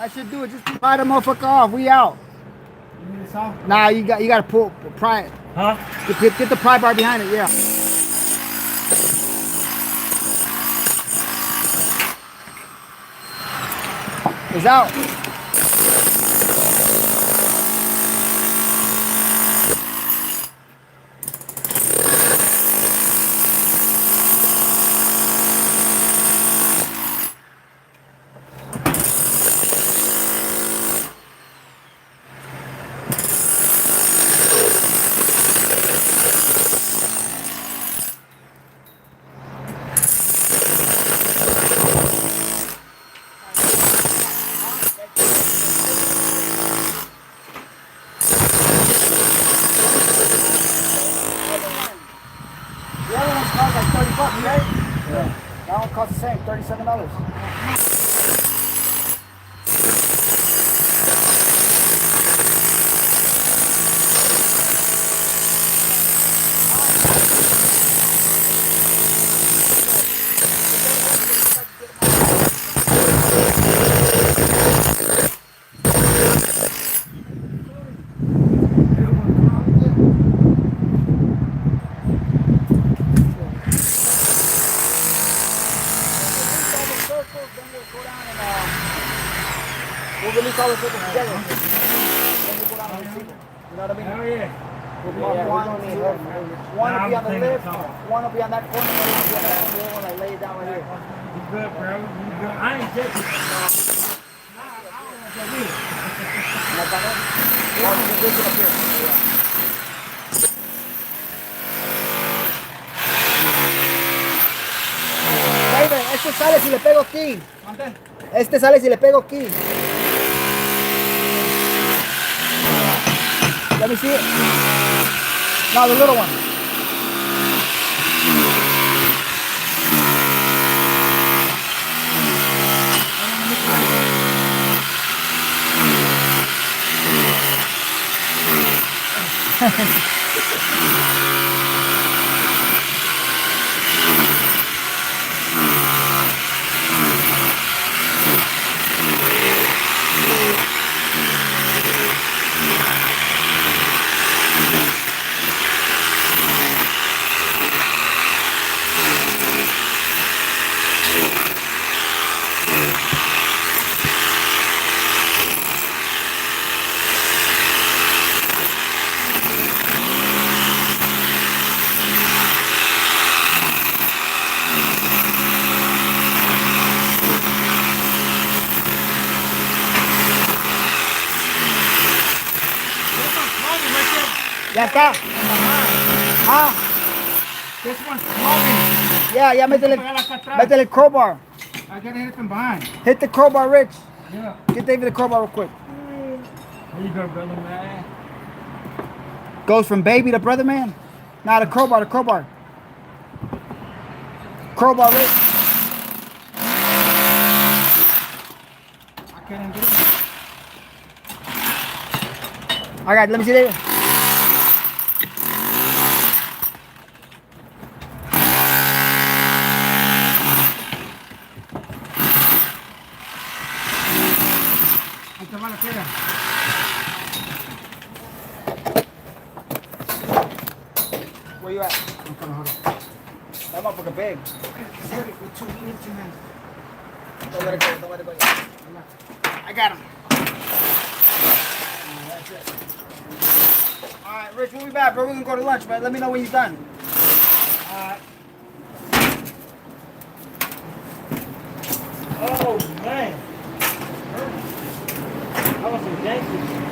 That should do it. Just pry the motherfucker off. We out. You need this off? Nah, you gotta pry it. Huh? Get the pry bar behind it. Yeah. It's out. The other one costs like $30, right? Yeah. That one costs the same, $37. We'll release all the circles together. Then we'll go down and receive it. You know what I mean? Hell yeah. One will be on the lift, one will be on that corner, one will be on that corner, the other one like lay it down right here. You good, bro. You good. I ain't taking it. Este sale si le pego aquí. Este sale si le pego aquí. Let me see it. No, the little one. Ya está. Ah. This one's smoking. Yeah, métele el crowbar. I gotta hit it from behind. Hit the crowbar, Rich. Yeah. Get David the crowbar real quick. There you go, brother man. Goes from baby to brother man. Nah, the crowbar. Crowbar, Rich. I couldn't get it. All right, let me see David. Where you at? I'm coming, hold on. That motherfucker big. Set it with two hands. Don't let it go. I got him. That's it. Alright, Rich, we'll be back, bro. We're gonna go to lunch, man. Let me know when you're done. Alright. Oh, man. That was some gangsters.